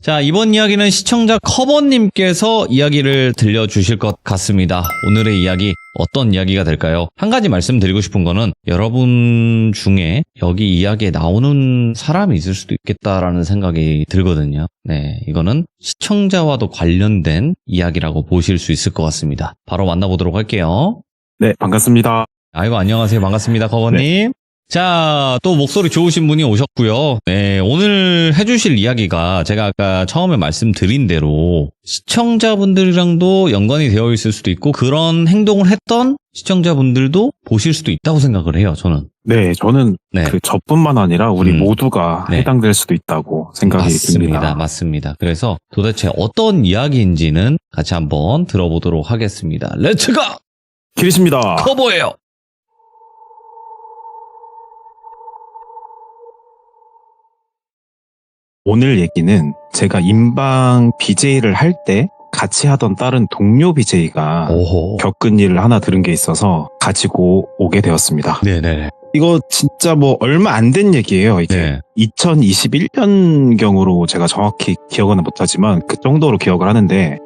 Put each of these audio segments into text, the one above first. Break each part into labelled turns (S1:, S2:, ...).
S1: 자, 이번 이야기는 시청자 커버님께서 이야기를 들려주실 것 같습니다. 오늘의 이야기 어떤 이야기가 될까요? 한 가지 말씀드리고 싶은 거는 여러분 중에 여기 이야기에 나오는 사람이 있을 수도 있겠다라는 생각이 들거든요. 네, 이거는 시청자와도 관련된 이야기라고 보실 수 있을 것 같습니다. 바로 만나보도록 할게요.
S2: 네, 반갑습니다.
S1: 아이고, 안녕하세요. 반갑습니다, 커버님. 네. 자, 또 목소리 좋으신 분이 오셨고요. 네, 오늘 해주실 이야기가 제가 아까 처음에 말씀드린 대로 시청자분들이랑도 연관이 되어 있을 수도 있고 그런 행동을 했던 시청자분들도 보실 수도 있다고 생각을 해요, 저는.
S2: 네, 저는 저뿐만 아니라 우리 모두가 해당될 수도 있다고 생각이 듭니다.
S1: 맞습니다. 그래서 도대체 어떤 이야기인지는 같이 한번 들어보도록 하겠습니다. 렛츠고!
S2: 키리십니다.
S1: 커버예요.
S2: 오늘 얘기는 제가 인방 BJ를 할 때 같이 하던 다른 동료 BJ가 겪은 일을 하나 들은 게 있어서 가지고 오게 되었습니다.
S1: 네네.
S2: 이거 진짜 뭐 얼마 안 된 얘기예요. 이게 2021년경으로 제가 정확히 기억은 못하지만 그 정도로 기억을 하는데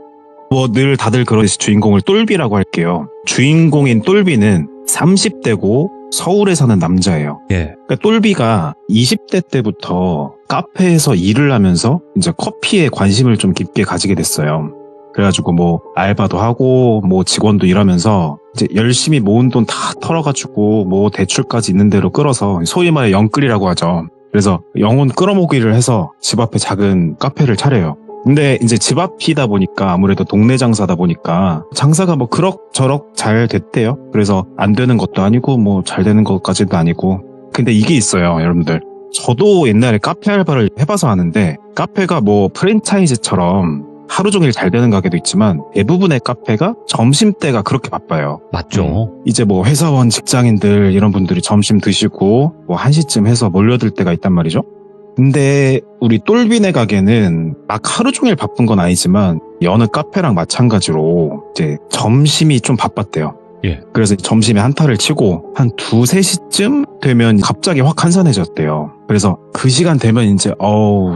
S2: 뭐 늘 다들 그러듯이 주인공을 똘비라고 할게요. 주인공인 똘비는 30대고 서울에 사는 남자예요. 그러니까 똘비가 20대 때부터 카페에서 일을 하면서 이제 커피에 관심을 좀 깊게 가지게 됐어요. 그래가지고 뭐 알바도 하고 뭐 직원도 일하면서 이제 열심히 모은 돈 다 털어가지고 뭐 대출까지 있는 대로 끌어서 소위 말해 영끌이라고 하죠. 그래서 영혼 끌어모기를 해서 집 앞에 작은 카페를 차려요. 근데 이제 집 앞이다 보니까 아무래도 동네 장사다 보니까 장사가 뭐 그럭저럭 잘 됐대요. 그래서 안 되는 것도 아니고 뭐 잘 되는 것까지도 아니고. 근데 이게 있어요, 여러분들. 저도 옛날에 카페 알바를 해봐서 아는데 카페가 뭐 프랜차이즈처럼 하루 종일 잘 되는 가게도 있지만 대부분의 카페가 점심때가 그렇게 바빠요.
S1: 맞죠.
S2: 이제 뭐 회사원 직장인들 이런 분들이 점심 드시고 뭐 1시쯤 해서 몰려들 때가 있단 말이죠. 근데 우리 똘비네 가게는 막 하루 종일 바쁜 건 아니지만 여느 카페랑 마찬가지로 이제 점심이 좀 바빴대요. 그래서 점심에 한타를 치고 한 2-3시쯤 되면 갑자기 확 한산해졌대요. 그래서 그 시간 되면 이제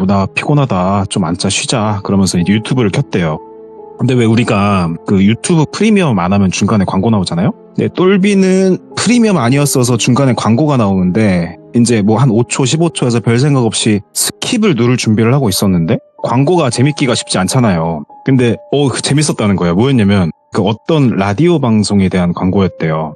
S2: 나 피곤하다 좀 앉자 쉬자 그러면서 유튜브를 켰대요. 근데 왜 우리가 그 유튜브 프리미엄 안 하면 중간에 광고 나오잖아요? 네, 똘비는 프리미엄 아니었어서 중간에 광고가 나오는데 이제 뭐 한 5초, 15초에서 별 생각 없이 스킵을 누를 준비를 하고 있었는데 광고가 재밌기가 쉽지 않잖아요. 근데 재밌었다는 거예요. 뭐였냐면 그 어떤 라디오 방송에 대한 광고였대요.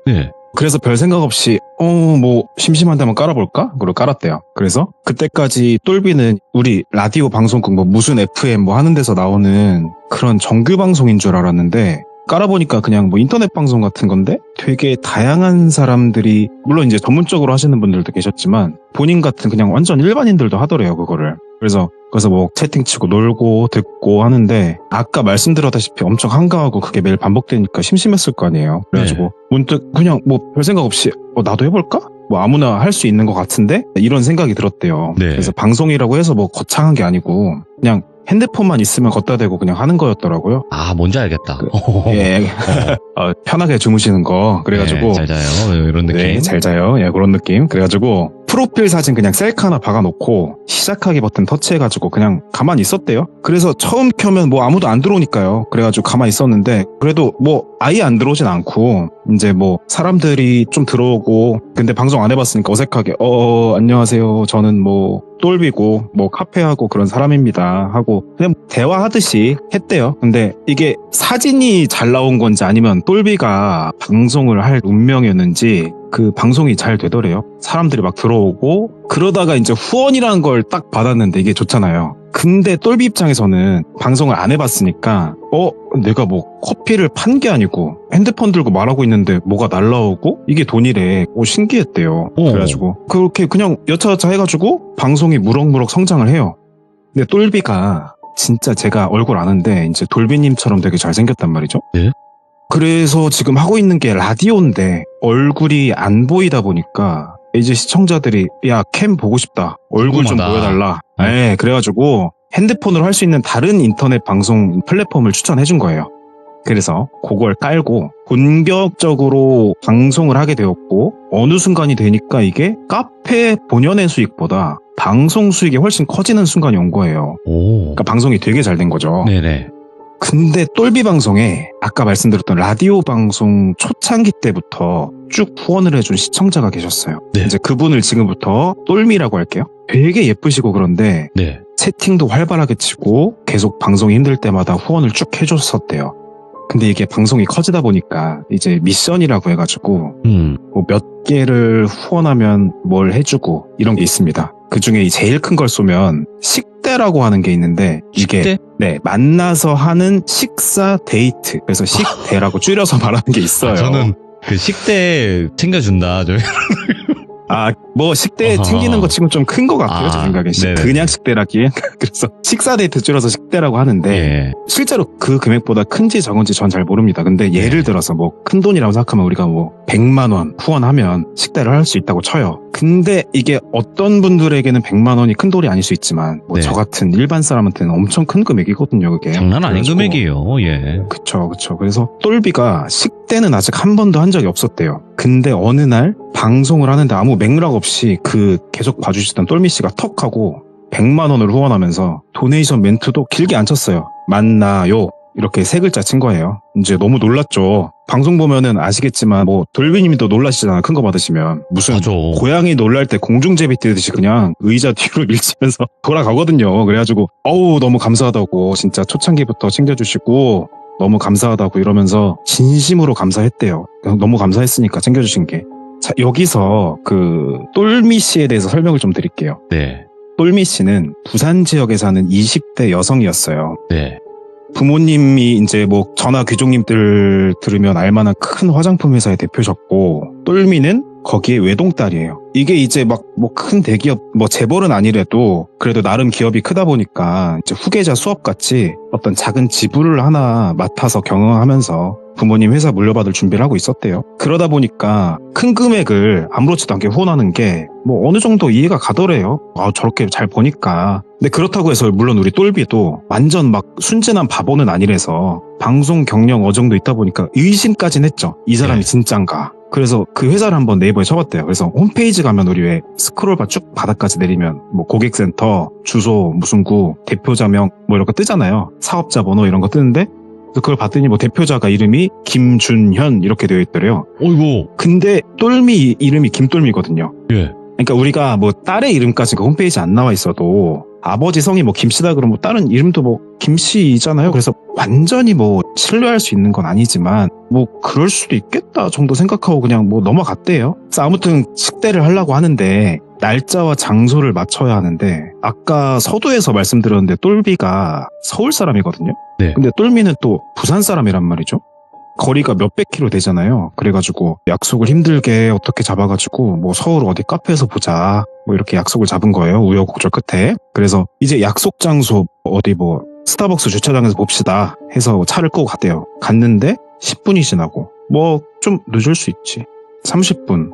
S2: 그래서 별 생각 없이 뭐 심심한데 한번 깔아볼까? 그걸 깔았대요. 그래서 그때까지 똘비는 우리 라디오 방송국 뭐 무슨 FM 뭐 하는 데서 나오는 그런 정규 방송인 줄 알았는데 깔아보니까 그냥 뭐 인터넷 방송 같은 건데 되게 다양한 사람들이 물론 이제 전문적으로 하시는 분들도 계셨지만 본인 같은 그냥 완전 일반인들도 하더래요, 그거를. 그래서 뭐 채팅치고 놀고 듣고 하는데 아까 말씀드렸다시피 엄청 한가하고 그게 매일 반복되니까 심심했을 거 아니에요. 그래가지고 문득 그냥 뭐 별 생각 없이 나도 해볼까? 뭐 아무나 할 수 있는 것 같은데 이런 생각이 들었대요. 그래서 방송이라고 해서 뭐 거창한 게 아니고 그냥 핸드폰만 있으면 걷다 대고 그냥 하는 거였더라고요.
S1: 아, 뭔지 알겠다.
S2: 편하게 주무시는 거. 그래가지고.
S1: 잘 자요. 이런 느낌.
S2: 네, 잘 자요. 그런 느낌. 그래가지고 프로필 사진 그냥 셀카 하나 박아놓고 시작하기 버튼 터치해가지고 그냥 가만히 있었대요. 그래서 처음 켜면 뭐 아무도 안 들어오니까요. 그래가지고 가만히 있었는데 그래도 뭐 아예 안 들어오진 않고 이제 뭐 사람들이 좀 들어오고 근데 방송 안 해봤으니까 어색하게 안녕하세요. 저는 뭐 똘비고 뭐 카페하고 그런 사람입니다 하고 그냥 대화하듯이 했대요. 근데 이게 사진이 잘 나온 건지 아니면 똘비가 방송을 할 운명이었는지 그 방송이 잘 되더래요. 사람들이 막 들어오고 그러다가 이제 후원이라는 걸 딱 받았는데 이게 좋잖아요. 근데 똘비 입장에서는 방송을 안 해봤으니까 내가 뭐 커피를 판 게 아니고 핸드폰 들고 말하고 있는데 뭐가 날라오고 이게 돈이래. 신기했대요. 그래가지고 그렇게 그냥 여차저차 해가지고 방송이 무럭무럭 성장을 해요. 근데 똘비가 진짜 제가 얼굴 아는데 이제 돌비님처럼 되게 잘생겼단 말이죠. 그래서 지금 하고 있는 게 라디오인데 얼굴이 안 보이다 보니까 이제 시청자들이 야, 캠 보고 싶다. 얼굴 좀 보여달라. 그래가지고 핸드폰으로 할 수 있는 다른 인터넷 방송 플랫폼을 추천해 준 거예요. 그래서 그걸 깔고 본격적으로 방송을 하게 되었고 어느 순간이 되니까 이게 카페 본연의 수익보다 방송 수익이 훨씬 커지는 순간이 온 거예요.
S1: 오.
S2: 그러니까 방송이 되게 잘 된 거죠.
S1: 네네.
S2: 근데 똘비 방송에 아까 말씀드렸던 라디오 방송 초창기 때부터 쭉 후원을 해준 시청자가 계셨어요.
S1: 네.
S2: 이제 그분을 지금부터 똘미라고 할게요. 되게 예쁘시고 그런데
S1: 네.
S2: 채팅도 활발하게 치고 계속 방송이 힘들 때마다 후원을 쭉 해줬었대요. 근데 이게 방송이 커지다 보니까 이제 미션이라고 해가지고 뭐 몇 개를 후원하면 뭘 해주고 이런 게 있습니다. 그 중에 제일 큰 걸 쏘면 식대라고 하는 게 있는데 이게
S1: 식대?
S2: 네, 만나서 하는 식사 데이트. 그래서 식대라고 줄여서 말하는 게 있어요.
S1: 저는 그 식대 챙겨준다.
S2: 뭐 식대
S1: 어허.
S2: 챙기는 것 치고는 좀 큰 것 같아요. 제 생각엔.
S1: 네네.
S2: 그냥 식대라기엔. 그래서 식사 데이트 줄여서 식대라고 하는데
S1: 예.
S2: 실제로 그 금액보다 큰지 적은지 전 잘 모릅니다. 근데 예를 들어서 뭐 큰 돈이라고 생각하면 우리가 뭐 100만 원 후원하면 식대를 할 수 있다고 쳐요. 근데 이게 어떤 분들에게는 100만 원이 큰 돈이 아닐 수 있지만 뭐
S1: 네.
S2: 저 같은 일반 사람한테는 엄청 큰 금액이거든요. 그게.
S1: 장난 아닌
S2: 그래가지고
S1: 금액이에요. 예.
S2: 그쵸. 그래서 똘비가 식대는 아직 한 번도 한 적이 없었대요. 근데 어느 날 방송을 하는데 아무 맥락 없이 그 계속 봐주시던 똘미 씨가 턱 하고 100만 원을 후원하면서 도네이션 멘트도 길게 안 쳤어요. 만나요. 이렇게 세 글자 친 거예요. 이제 너무 놀랐죠. 방송 보면은 아시겠지만 뭐 돌비님도 놀라시잖아요. 큰 거 받으시면. 무슨
S1: 맞아.
S2: 고양이 놀랄 때 공중제비 뛰듯이 그냥 의자 뒤로 밀치면서 돌아가거든요. 그래가지고 어우 너무 감사하다고 진짜 초창기부터 챙겨주시고 너무 감사하다고 이러면서 진심으로 감사했대요. 너무 감사했으니까 챙겨주신 게. 자, 여기서 그 똘미 씨에 대해서 설명을 좀 드릴게요.
S1: 네.
S2: 똘미 씨는 부산 지역에 사는 20대 여성이었어요.
S1: 네.
S2: 부모님이 이제 뭐 전화 귀족님들 들으면 알만한 큰 화장품 회사의 대표셨고 똘미는 거기에 외동딸이에요. 이게 이제 막 뭐 큰 대기업 뭐 재벌은 아니래도 그래도 나름 기업이 크다 보니까 이제 후계자 수업같이 어떤 작은 지부를 하나 맡아서 경영하면서 부모님 회사 물려받을 준비를 하고 있었대요. 그러다 보니까 큰 금액을 아무렇지도 않게 후원하는 게 뭐 어느 정도 이해가 가더래요. 저렇게 잘 보니까. 근데 그렇다고 해서 물론 우리 똘비도 완전 막 순진한 바보는 아니라서 방송 경력 어정도 있다 보니까 의심까지는 했죠. 이 사람이
S1: 네.
S2: 진짠가. 그래서 그 회사를 한번 네이버에 쳐봤대요. 그래서 홈페이지 가면 우리 왜 스크롤바 쭉 바닥까지 내리면 뭐 고객센터, 주소, 무슨 구, 대표자명 뭐 이런 거 뜨잖아요. 사업자 번호 이런 거 뜨는데 그래서 그걸 봤더니 뭐 대표자가 이름이 김준현 이렇게 되어 있더래요.
S1: 어이구.
S2: 근데 똘미 이름이 김똘미거든요.
S1: 예.
S2: 그러니까 우리가 뭐 딸의 이름까지가 홈페이지에 안 나와 있어도 아버지 성이 뭐 김씨다 그러면 뭐 다른 이름도 뭐 김씨잖아요. 그래서 완전히 뭐 신뢰할 수 있는 건 아니지만 뭐 그럴 수도 있겠다 정도 생각하고 그냥 뭐 넘어갔대요. 그래서 아무튼 식대를 하려고 하는데 날짜와 장소를 맞춰야 하는데 아까 서두에서 말씀드렸는데 똘비가 서울 사람이거든요.
S1: 네.
S2: 근데 똘미는 또 부산 사람이란 말이죠. 거리가 몇백 킬로 되잖아요. 그래가지고 약속을 힘들게 어떻게 잡아가지고 뭐 서울 어디 카페에서 보자 뭐 이렇게 약속을 잡은 거예요. 우여곡절 끝에. 그래서 이제 약속 장소 어디 뭐 스타벅스 주차장에서 봅시다 해서 차를 끄고 갔대요. 갔는데 10분이 지나고 뭐 좀 늦을 수 있지. 30분.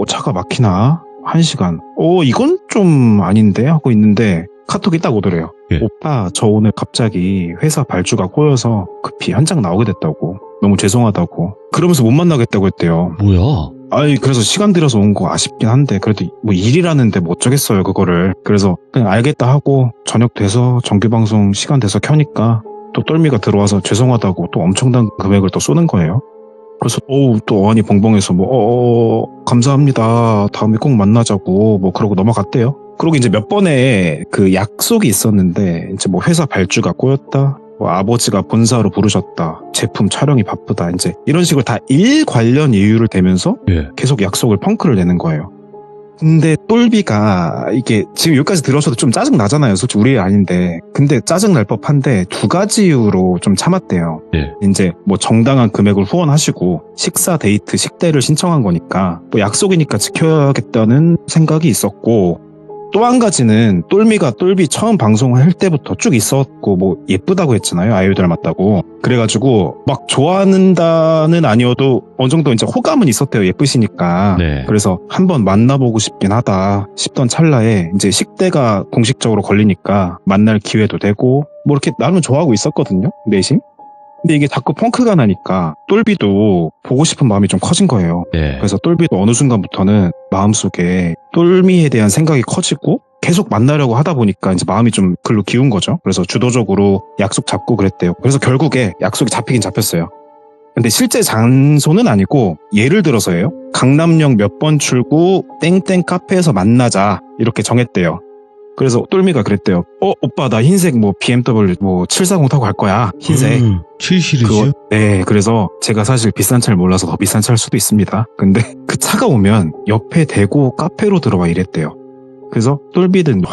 S2: 차가 막히나? 1시간. 이건 좀 아닌데 하고 있는데 카톡이 딱 오더래요.
S1: 예.
S2: 오빠 저 오늘 갑자기 회사 발주가 꼬여서 급히 현장 나오게 됐다고. 너무 죄송하다고. 그러면서 못 만나겠다고 했대요.
S1: 뭐야?
S2: 그래서 시간 들여서 온 거 아쉽긴 한데 그래도 뭐 일이라는데 뭐 어쩌겠어요 그거를. 그래서 그냥 알겠다 하고 저녁 돼서 정규방송 시간 돼서 켜니까 또 똘미가 들어와서 죄송하다고 또 엄청난 금액을 또 쏘는 거예요. 그래서 또 어안이 벙벙해서 감사합니다. 다음에 꼭 만나자고 뭐 그러고 넘어갔대요. 그리고 이제 몇 번의 그 약속이 있었는데 이제 뭐 회사 발주가 꼬였다. 뭐 아버지가 본사로 부르셨다. 제품 촬영이 바쁘다. 이제 이런 식으로 다 일 관련 이유를 대면서
S1: 예.
S2: 계속 약속을 펑크를 내는 거예요. 근데 똘비가 이게 지금 여기까지 들어서도 좀 짜증 나잖아요. 솔직히 우리 일 아닌데. 근데 짜증 날 법한데 2가지 이유로 좀 참았대요.
S1: 예.
S2: 이제 뭐 정당한 금액을 후원하시고 식사 데이트 식대를 신청한 거니까 뭐 약속이니까 지켜야겠다는 생각이 있었고 또 한 가지는 똘미가 똘비 처음 방송할 때부터 쭉 있었고 뭐 예쁘다고 했잖아요. 아이유 닮았다고. 그래가지고 막 좋아한다는 아니어도 어느 정도 이제 호감은 있었대요. 예쁘시니까.
S1: 네.
S2: 그래서 한번 만나보고 싶긴 하다 싶던 찰나에 이제 식대가 공식적으로 걸리니까 만날 기회도 되고 뭐 이렇게 나름 좋아하고 있었거든요. 내심. 근데 이게 자꾸 펑크가 나니까 똘비도 보고 싶은 마음이 좀 커진 거예요.
S1: 네.
S2: 그래서 똘비도 어느 순간부터는 마음속에 똘미에 대한 생각이 커지고 계속 만나려고 하다 보니까 이제 마음이 좀 글로 기운 거죠. 그래서 주도적으로 약속 잡고 그랬대요. 그래서 결국에 약속이 잡히긴 잡혔어요. 근데 실제 장소는 아니고 예를 들어서예요. 강남역 몇 번 출구 땡땡 카페에서 만나자 이렇게 정했대요. 그래서 똘미가 그랬대요. 오빠 나 흰색 뭐 BMW 뭐 740 타고 갈 거야. 흰색.
S1: 7 시리즈?
S2: 네, 그래서 제가 사실 비싼 차를 몰라서 더 비싼 차일 수도 있습니다. 근데 그 차가 오면 옆에 대고 카페로 들어와 이랬대요. 그래서 똘비는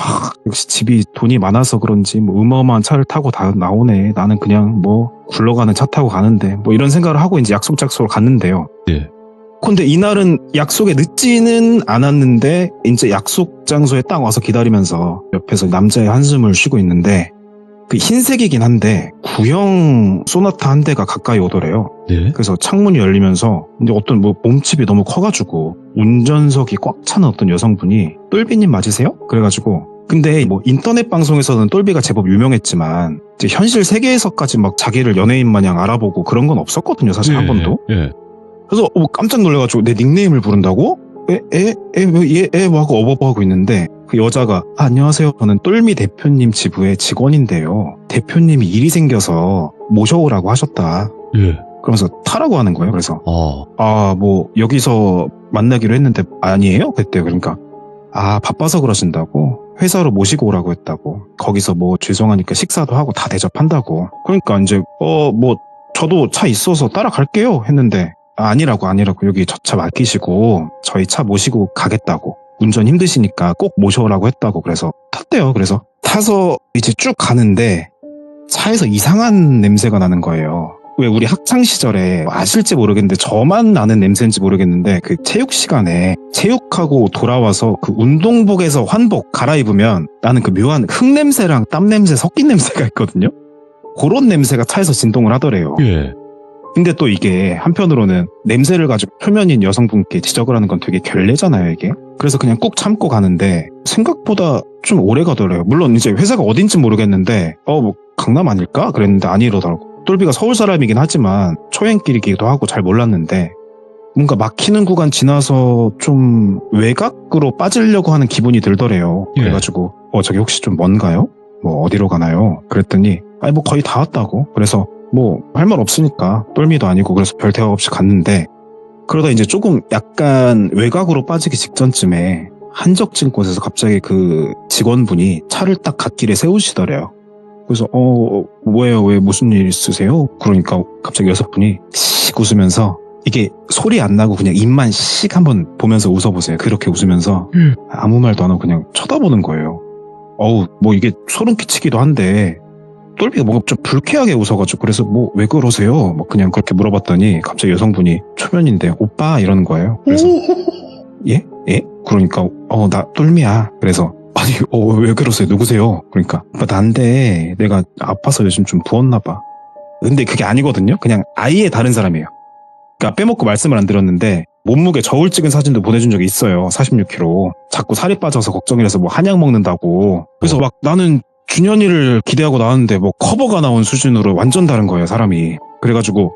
S2: 역시 집이 돈이 많아서 그런지 뭐 어마어마한 차를 타고 다 나오네. 나는 그냥 뭐 굴러가는 차 타고 가는데 뭐 이런 생각을 하고 이제 약속 장소로 갔는데요.
S1: 네.
S2: 근데 이날은 약속에 늦지는 않았는데 이제 약속 장소에 딱 와서 기다리면서 옆에서 남자의 한숨을 쉬고 있는데 그 흰색이긴 한데 구형 소나타 한 대가 가까이 오더래요.
S1: 네.
S2: 그래서 창문이 열리면서 근데 어떤 뭐 몸집이 너무 커가지고 운전석이 꽉 차는 어떤 여성분이 똘비님 맞으세요? 그래가지고 근데 뭐 인터넷 방송에서는 똘비가 제법 유명했지만 이제 현실 세계에서까지 막 자기를 연예인 마냥 알아보고 그런 건 없었거든요. 사실 한 번도.
S1: 예.
S2: 그래서 깜짝 놀래가지고 내 닉네임을 부른다고? 뭐 하고 어버버하고 있는데 그 여자가 안녕하세요. 저는 똘미 대표님 지부의 직원인데요. 대표님이 일이 생겨서 모셔오라고 하셨다.
S1: 예.
S2: 그러면서 타라고 하는 거예요. 그래서 뭐 여기서 만나기로 했는데 아니에요? 그랬대요. 그러니까 바빠서 그러신다고 회사로 모시고 오라고 했다고 거기서 뭐 죄송하니까 식사도 하고 다 대접한다고 그러니까 이제 뭐 저도 차 있어서 따라갈게요 했는데 아니라고 여기 저 차 맡기시고 저희 차 모시고 가겠다고 운전 힘드시니까 꼭 모셔오라고 했다고 그래서 탔대요. 그래서 타서 이제 쭉 가는데 차에서 이상한 냄새가 나는 거예요. 왜 우리 학창 시절에 아실지 모르겠는데 저만 나는 냄새인지 모르겠는데 그 체육 시간에 체육하고 돌아와서 그 운동복에서 환복 갈아입으면 나는 그 묘한 흙 냄새랑 땀 냄새 섞인 냄새가 있거든요. 그런 냄새가 차에서 진동을 하더래요.
S1: 예.
S2: 근데 또 이게 한편으로는 냄새를 가지고 표면인 여성분께 지적을 하는 건 되게 결례잖아요, 이게. 그래서 그냥 꼭 참고 가는데 생각보다 좀 오래 가더래요. 물론 이제 회사가 어딘지 모르겠는데 뭐 강남 아닐까? 그랬는데 아니러더라고. 똘비가 서울 사람이긴 하지만 초행길이기도 하고 잘 몰랐는데 뭔가 막히는 구간 지나서 좀 외곽으로 빠지려고 하는 기분이 들더래요.
S1: 예.
S2: 그래가지고 저기 혹시 좀 먼가요? 뭐 어디로 가나요? 그랬더니 뭐 거의 다 왔다고. 그래서 뭐 할 말 없으니까 똘미도 아니고 그래서 별 대화 없이 갔는데 그러다 이제 조금 약간 외곽으로 빠지기 직전쯤에 한적진 곳에서 갑자기 그 직원분이 차를 딱 갓길에 세우시더래요. 그래서 뭐예요? 왜 무슨 일 있으세요? 그러니까 갑자기 여성분이 씩 웃으면서 이게 소리 안 나고 그냥 입만 씩 한번 보면서 웃어보세요. 그렇게 웃으면서 아무 말도 안 하고 그냥 쳐다보는 거예요. 뭐 이게 소름 끼치기도 한데 똘비가 뭔가 좀 불쾌하게 웃어가지고 그래서 뭐 왜 그러세요? 뭐 그냥 그렇게 물어봤더니 갑자기 여성분이 초면인데 오빠 이러는 거예요. 그래서 예? 그러니까 나 똘미야. 그래서 아니 왜 그러세요? 누구세요? 그러니까 오빠 난데 내가 아파서 요즘 좀 부었나 봐. 근데 그게 아니거든요. 그냥 아예 다른 사람이에요. 그러니까 빼먹고 말씀을 안 드렸는데 몸무게 저울 찍은 사진도 보내준 적이 있어요. 46kg. 자꾸 살이 빠져서 걱정이라서 뭐 한약 먹는다고. 그래서 막 나는 준현이를 기대하고 나왔는데 뭐 커버가 나온 수준으로 완전 다른 거예요, 사람이. 그래가지고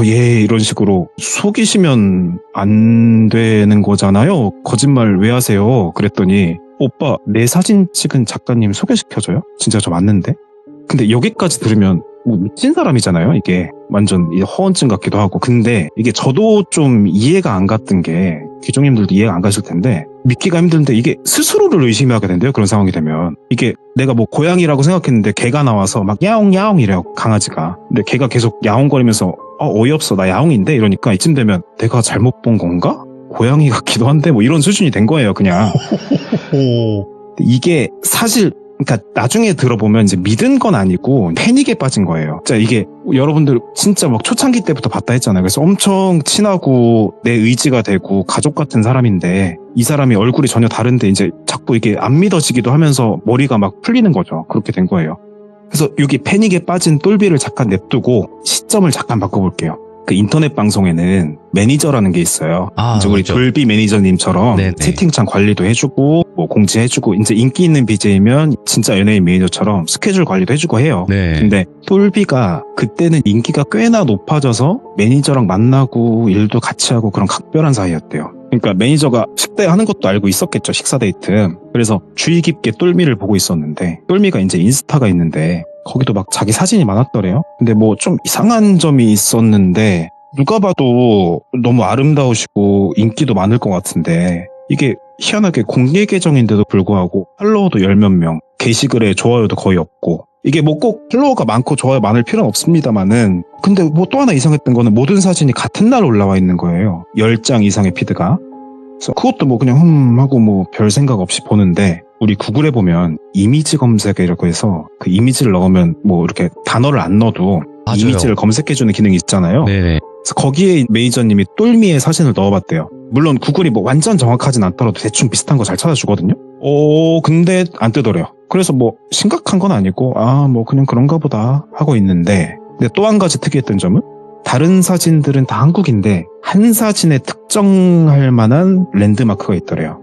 S2: 예 이런 식으로 속이시면 안 되는 거잖아요. 거짓말 왜 하세요? 그랬더니 오빠 내 사진 찍은 작가님 소개시켜줘요? 진짜 저 맞는데? 근데 여기까지 들으면 뭐 미친 사람이잖아요. 이게 완전 허언증 같기도 하고. 근데 이게 저도 좀 이해가 안 갔던 게 귀종님들도 이해가 안 가실 텐데 믿기가 힘든데 이게 스스로를 의심하게 된대요. 그런 상황이 되면 이게 내가 뭐 고양이라고 생각했는데 개가 나와서 막 야옹야옹 이래요. 강아지가. 근데 개가 계속 야옹거리면서 어이없어 나 야옹인데 이러니까 이쯤 되면 내가 잘못 본 건가? 고양이 같기도 한데 뭐 이런 수준이 된 거예요. 그냥. 이게 사실 그러니까 나중에 들어보면 이제 믿은 건 아니고 패닉에 빠진 거예요. 진짜 이게 여러분들 진짜 막 초창기 때부터 봤다 했잖아요. 그래서 엄청 친하고 내 의지가 되고 가족 같은 사람인데 이 사람이 얼굴이 전혀 다른데 이제 자꾸 이게 안 믿어지기도 하면서 머리가 막 풀리는 거죠. 그렇게 된 거예요. 그래서 여기 패닉에 빠진 똘비를 잠깐 냅두고 시점을 잠깐 바꿔볼게요. 그 인터넷 방송에는 매니저라는 게 있어요.
S1: 아,
S2: 이제 우리
S1: 그렇죠.
S2: 돌비 매니저님처럼
S1: 네네.
S2: 채팅창 관리도 해주고 뭐 공지해주고 이제 인기 있는 BJ면 진짜 연예인 매니저처럼 스케줄 관리도 해주고 해요.
S1: 네.
S2: 근데 돌비가 그때는 인기가 꽤나 높아져서 매니저랑 만나고 일도 같이 하고 그런 각별한 사이였대요. 그러니까 매니저가 식대 하는 것도 알고 있었겠죠. 식사 데이트. 그래서 주의 깊게 똘미를 보고 있었는데 똘미가 이제 인스타가 있는데 거기도 막 자기 사진이 많았더래요. 근데 뭐 좀 이상한 점이 있었는데 누가 봐도 너무 아름다우시고 인기도 많을 것 같은데 이게 희한하게 공개 계정인데도 불구하고 팔로워도 10몇 명, 게시글에 좋아요도 거의 없고 이게 뭐 꼭 팔로워가 많고 좋아요 많을 필요는 없습니다만은 근데 뭐 또 하나 이상했던 거는 모든 사진이 같은 날 올라와 있는 거예요. 10장 이상의 피드가. 그래서 그것도 뭐 그냥 하고 뭐 별 생각 없이 보는데 우리 구글에 보면 이미지 검색이라고 해서 그 이미지를 넣으면 뭐 이렇게 단어를 안 넣어도
S1: 맞아요.
S2: 이미지를 검색해주는 기능이 있잖아요.
S1: 네네.
S2: 그래서 거기에 매니저님이 똘미의 사진을 넣어봤대요. 물론 구글이 뭐 완전 정확하진 않더라도 대충 비슷한 거 잘 찾아주거든요. 근데 안 뜨더래요. 그래서 뭐 심각한 건 아니고 뭐 그냥 그런가 보다 하고 있는데 근데 또 한 가지 특이했던 점은 다른 사진들은 다 한국인데 한 사진에 특정할 만한 랜드마크가 있더래요.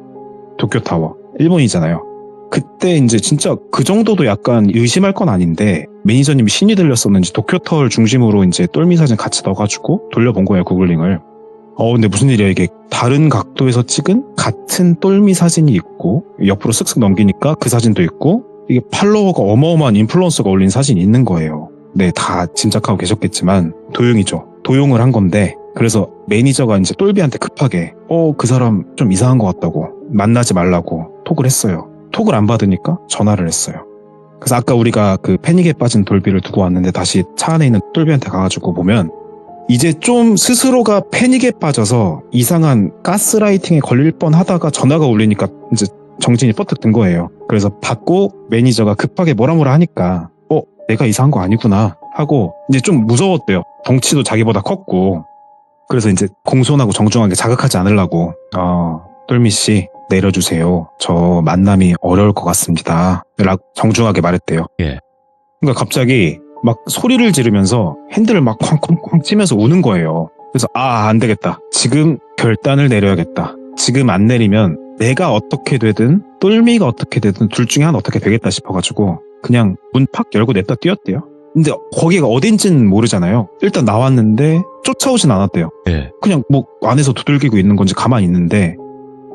S2: 도쿄타워. 일본이잖아요. 그때 이제 진짜 그 정도도 약간 의심할 건 아닌데 매니저님이 신이 들렸었는지 도쿄타워를 중심으로 이제 똘미 사진 같이 넣어가지고 돌려본 거예요, 구글링을. 근데 무슨 일이야, 이게. 다른 각도에서 찍은 같은 똘미 사진이 있고 옆으로 쓱쓱 넘기니까 그 사진도 있고 이게 팔로워가 어마어마한 인플루언서가 올린 사진이 있는 거예요. 네, 다 짐작하고 계셨겠지만 도용이죠. 도용을 한 건데 그래서 매니저가 이제 똘비한테 급하게 그 사람 좀 이상한 것 같다고 만나지 말라고 톡을 했어요. 톡을 안 받으니까 전화를 했어요. 그래서 아까 우리가 그 패닉에 빠진 돌비를 두고 왔는데 다시 차 안에 있는 똘비한테 가가지고 보면 이제 좀 스스로가 패닉에 빠져서 이상한 가스라이팅에 걸릴 뻔 하다가 전화가 울리니까 이제 정신이 뻗뜩 든 거예요. 그래서 받고 매니저가 급하게 뭐라 하니까 내가 이상한 거 아니구나 하고 이제 좀 무서웠대요. 덩치도 자기보다 컸고. 그래서 이제 공손하고 정중하게 자극하지 않으려고 똘미씨 내려주세요. 저 만남이 어려울 것 같습니다. 라고 정중하게 말했대요.
S1: 예.
S2: 그러니까 갑자기 막 소리를 지르면서 핸들을 막 쾅쾅쾅 치면서 우는 거예요. 그래서 안 되겠다. 지금 결단을 내려야겠다. 지금 안 내리면 내가 어떻게 되든 똘미가 어떻게 되든 둘 중에 하나 어떻게 되겠다 싶어가지고 그냥 문 팍 열고 냈다 뛰었대요. 근데 거기가 어딘지는 모르잖아요. 일단 나왔는데 쫓아오진 않았대요.
S1: 예.
S2: 그냥 뭐 안에서 두들기고 있는 건지 가만히 있는데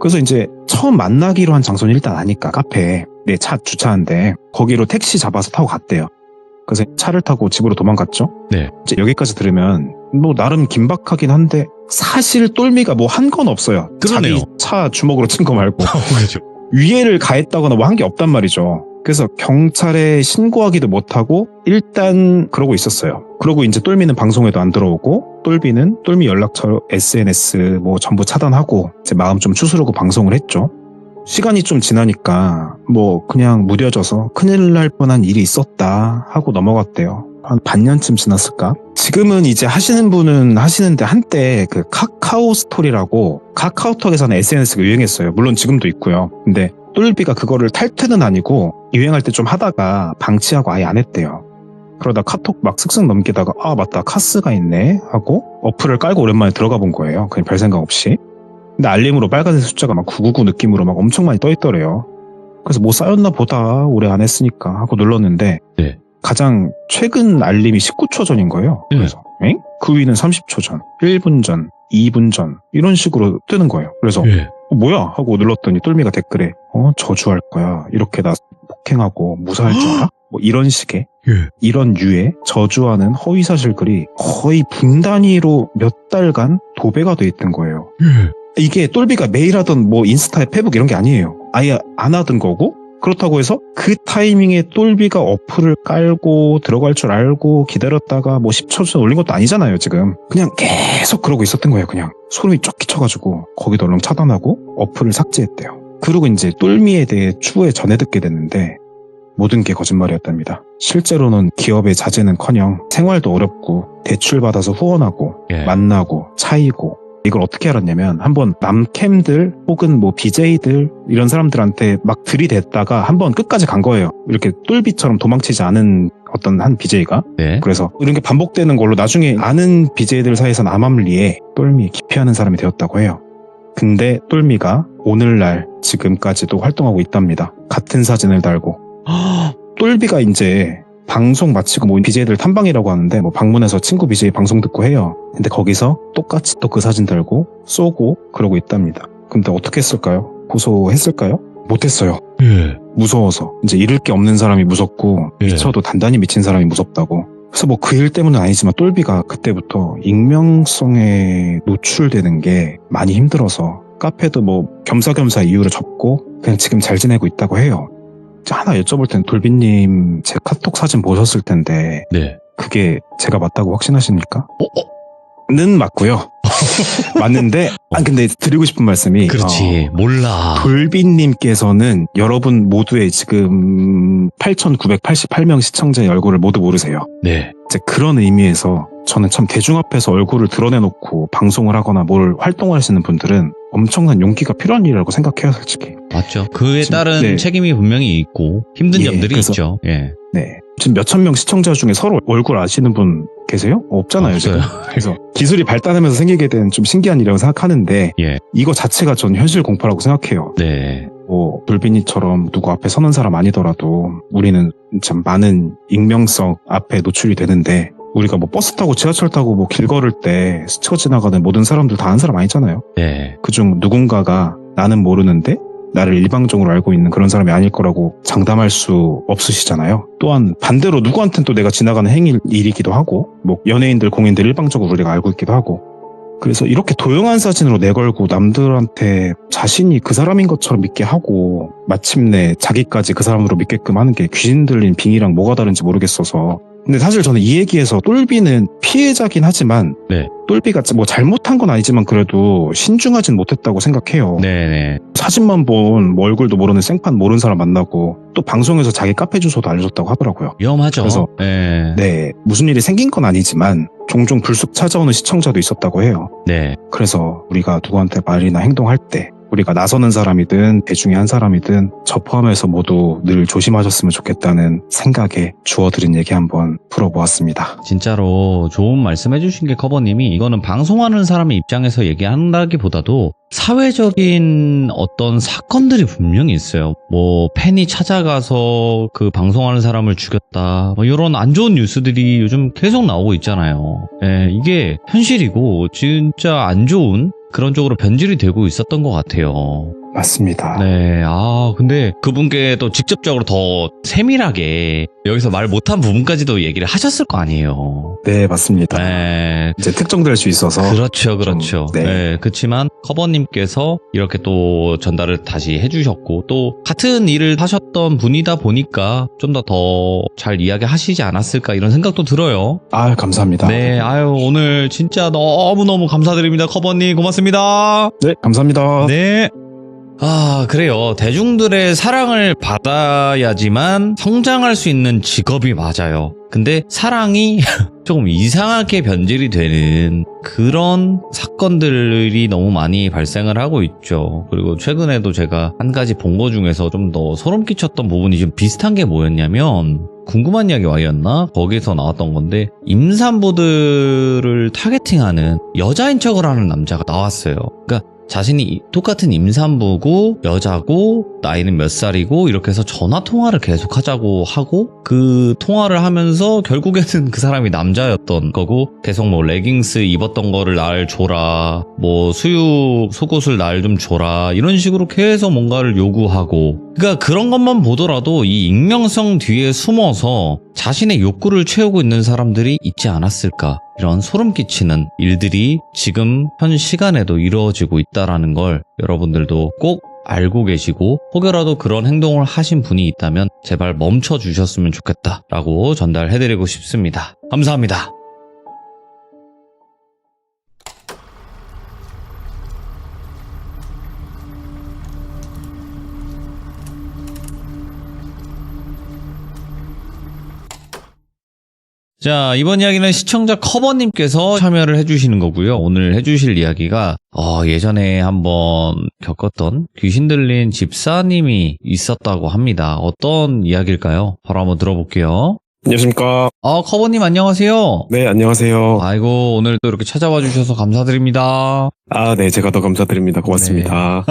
S2: 그래서 이제 처음 만나기로 한 장소는 일단 아니까 카페에 내 차 주차한데 거기로 택시 잡아서 타고 갔대요. 그래서 차를 타고 집으로 도망갔죠.
S1: 네.
S2: 이제 여기까지 들으면 뭐 나름 긴박하긴 한데 사실 똘미가 뭐 한 건 없어요.
S1: 그러네요.
S2: 자기 차 주먹으로 친 거 말고
S1: 그렇죠.
S2: 위해를 가했다거나 뭐 한 게 없단 말이죠. 그래서 경찰에 신고하기도 못하고 일단 그러고 있었어요. 그러고 이제 똘미는 방송에도 안 들어오고 똘비는 똘미 연락처 SNS 뭐 전부 차단하고 이제 마음 좀 추스르고 방송을 했죠. 시간이 좀 지나니까 뭐 그냥 무뎌져서 큰일 날 뻔한 일이 있었다 하고 넘어갔대요. 한 반년쯤 지났을까? 지금은 이제 하시는 분은 하시는데 한때 그 카카오 스토리라고 카카오톡에서는 SNS가 유행했어요. 물론 지금도 있고요. 근데 똘비가 그거를 탈퇴는 아니고 유행할 때 좀 하다가 방치하고 아예 안 했대요. 그러다 카톡 막 슥슥 넘기다가 맞다 카스가 있네 하고 어플을 깔고 오랜만에 들어가 본 거예요. 그냥 별 생각 없이. 근데 알림으로 빨간색 숫자가 막 999 느낌으로 막 엄청 많이 떠있더래요. 그래서 뭐 쌓였나 보다 오래 안 했으니까 하고 눌렀는데
S1: 네.
S2: 가장 최근 알림이 19초 전인 거예요.
S1: 네.
S2: 그래서 그 위는 30초 전, 1분 전, 2분 전 이런 식으로 뜨는 거예요. 그래서
S1: 예.
S2: 뭐야? 하고 눌렀더니 똘미가 댓글에 저주할 거야. 이렇게 나 폭행하고 무사할 줄 알아? 뭐 이런 식의
S1: 예.
S2: 이런 유의 저주하는 허위사실 글이 거의 분 단위로 몇 달간 도배가 돼 있던 거예요.
S1: 예.
S2: 이게 똘비가 매일 하던 뭐 인스타에 페북 이런 게 아니에요. 아예 안 하던 거고 그렇다고 해서 그 타이밍에 똘비가 어플을 깔고 들어갈 줄 알고 기다렸다가 뭐 10초 전 올린 것도 아니잖아요 지금. 그냥 계속 그러고 있었던 거예요. 그냥 소름이 쫙 끼쳐가지고 거기도 얼른 차단하고 어플을 삭제했대요. 그리고 이제 똘미에 대해 추후에 전해 듣게 됐는데 모든 게 거짓말이었답니다. 실제로는 기업의 자제는커녕 생활도 어렵고 대출받아서 후원하고
S1: 예.
S2: 만나고 차이고 이걸 어떻게 알았냐면 한번 남캠들 혹은 뭐 BJ들 이런 사람들한테 막 들이댔다가 한번 끝까지 간 거예요. 이렇게 똘비처럼 도망치지 않은 어떤 한 BJ가.
S1: 네.
S2: 그래서 이런 게 반복되는 걸로 나중에 아는 BJ들 사이에선 암암리에 똘미 기피하는 사람이 되었다고 해요. 근데 똘미가 오늘날 지금까지도 활동하고 있답니다. 같은 사진을 달고. 똘비가 이제 방송 마치고 뭐 BJ들 탐방이라고 하는데 뭐 방문해서 친구 BJ 방송 듣고 해요. 근데 거기서 똑같이 또 그 사진 달고 쏘고 그러고 있답니다. 근데 어떻게 했을까요? 고소했을까요? 못했어요.
S1: 예.
S2: 무서워서. 이제 잃을 게 없는 사람이 무섭고
S1: 예.
S2: 미쳐도 단단히 미친 사람이 무섭다고. 그래서 뭐 그 일 때문은 아니지만 똘비가 그때부터 익명성에 노출되는 게 많이 힘들어서 카페도 뭐 겸사겸사 이유를 접고 그냥 지금 잘 지내고 있다고 해요. 하나 여쭤볼 텐데 돌비님 제 카톡 사진 보셨을 텐데
S1: 네.
S2: 그게 제가 맞다고 확신하십니까? 는 맞고요. 맞는데 근데 드리고 싶은 말씀이
S1: 그렇지. 몰라.
S2: 돌비님께서는 여러분 모두의 지금 8,988명 시청자의 얼굴을 모두 모르세요.
S1: 네.
S2: 이제 그런 의미에서 저는 참 대중 앞에서 얼굴을 드러내놓고 방송을 하거나 뭘 활동하시는 분들은 엄청난 용기가 필요한 일이라고 생각해요, 솔직히.
S1: 맞죠. 그에
S2: 지금,
S1: 따른
S2: 네.
S1: 책임이 분명히 있고 힘든
S2: 예,
S1: 점들이
S2: 그래서-
S1: 있죠. 예.
S2: 네. 지금 몇천 명 시청자 중에 서로 얼굴 아시는 분 계세요? 없잖아요,
S1: 없어요.
S2: 지금. 그래서 기술이 발달하면서 생기게 된 좀 신기한 일이라고 생각하는데
S1: 예.
S2: 이거 자체가 전 현실 공포라고 생각해요.
S1: 네.
S2: 뭐 돌빈이처럼 누구 앞에 서는 사람 아니더라도 우리는 참 많은 익명성 앞에 노출이 되는데 우리가 뭐 버스 타고 지하철 타고 뭐 길 걸을 때 스쳐 지나가는 모든 사람들 다 아는 사람 아니잖아요.
S1: 네.
S2: 그중 누군가가 나는 모르는데 나를 일방적으로 알고 있는 그런 사람이 아닐 거라고 장담할 수 없으시잖아요. 또한 반대로 누구한테는 또 내가 지나가는 행일 일이기도 하고 뭐 연예인들 공인들 일방적으로 우리가 알고 있기도 하고 그래서 이렇게 도용한 사진으로 내걸고 남들한테 자신이 그 사람인 것처럼 믿게 하고 마침내 자기까지 그 사람으로 믿게끔 하는 게 귀신 들린 빙이랑 뭐가 다른지 모르겠어서 근데 사실 저는 이 얘기에서 똘비는 피해자긴 하지만
S1: 네.
S2: 똘비가 뭐 잘못한 건 아니지만 그래도 신중하진 못했다고 생각해요.
S1: 네네.
S2: 사진만 본 뭐 얼굴도 모르는 생판 모르는 사람 만나고 또 방송에서 자기 카페 주소도 알려줬다고 하더라고요.
S1: 위험하죠.
S2: 그래서-
S1: 네.
S2: 네, 무슨 일이 생긴 건 아니지만 종종 불쑥 찾아오는 시청자도 있었다고 해요.
S1: 네.
S2: 그래서 우리가 누구한테 말이나 행동할 때 우리가 나서는 사람이든 대중의 한 사람이든 저 포함해서 모두 늘 조심하셨으면 좋겠다는 생각에 주워드린 얘기 한번 풀어보았습니다.
S1: 진짜로 좋은 말씀 해주신 게 커버님이 이거는 방송하는 사람의 입장에서 얘기한다기보다도 사회적인 어떤 사건들이 분명히 있어요. 뭐 팬이 찾아가서 그 방송하는 사람을 죽였다. 뭐 이런 안 좋은 뉴스들이 요즘 계속 나오고 있잖아요. 예, 이게 현실이고 진짜 안 좋은 그런 쪽으로 변질이 되고 있었던 것 같아요.
S2: 맞습니다.
S1: 네, 근데 그분께 또 직접적으로 더 세밀하게 여기서 말 못한 부분까지도 얘기를 하셨을 거 아니에요.
S2: 네, 맞습니다.
S1: 네.
S2: 이제 특정될 수 있어서
S1: 그렇죠, 그렇죠.
S2: 네.
S1: 네. 그렇지만 커버님께서 이렇게 또 전달을 다시 해주셨고 또 같은 일을 하셨던 분이다 보니까 좀 더 잘 이야기하시지 않았을까 이런 생각도 들어요.
S2: 감사합니다.
S1: 네, 오늘 진짜 너무너무 감사드립니다. 커버님 고맙습니다.
S2: 네, 감사합니다.
S1: 네. 그래요. 대중들의 사랑을 받아야지만 성장할 수 있는 직업이 맞아요. 근데 사랑이 조금 이상하게 변질이 되는 그런 사건들이 너무 많이 발생을 하고 있죠. 그리고 최근에도 제가 한 가지 본 거 중에서 좀 더 소름 끼쳤던 부분이 좀 비슷한 게 뭐였냐면 궁금한 이야기 Y였나? 거기서 나왔던 건데 임산부들을 타겟팅하는 여자인 척을 하는 남자가 나왔어요. 그러니까 자신이 똑같은 임산부고 여자고 나이는 몇 살이고 이렇게 해서 전화 통화를 계속 하자고 하고 그 통화를 하면서 결국에는 그 사람이 남자였던 거고 계속 뭐 레깅스 입었던 거를 날 줘라 뭐 수육 속옷을 날 좀 줘라 이런 식으로 계속 뭔가를 요구하고 그러니까 그런 것만 보더라도 이 익명성 뒤에 숨어서 자신의 욕구를 채우고 있는 사람들이 있지 않았을까 이런 소름 끼치는 일들이 지금 현 시간에도 이루어지고 있다라는 걸 여러분들도 꼭 알고 계시고 혹여라도 그런 행동을 하신 분이 있다면 제발 멈춰 주셨으면 좋겠다라고 전달해드리고 싶습니다. 감사합니다. 자, 이번 이야기는 시청자 커버님께서 참여를 해주시는 거고요. 오늘 해주실 이야기가 예전에 한번 겪었던 귀신 들린 집사님이 있었다고 합니다. 어떤 이야기일까요? 바로 한번 들어볼게요.
S3: 안녕하십니까.
S1: 커버님 안녕하세요.
S3: 네, 안녕하세요.
S1: 아이고, 오늘 또 이렇게 찾아와 주셔서 감사드립니다.
S3: 네, 제가 더 감사드립니다. 고맙습니다.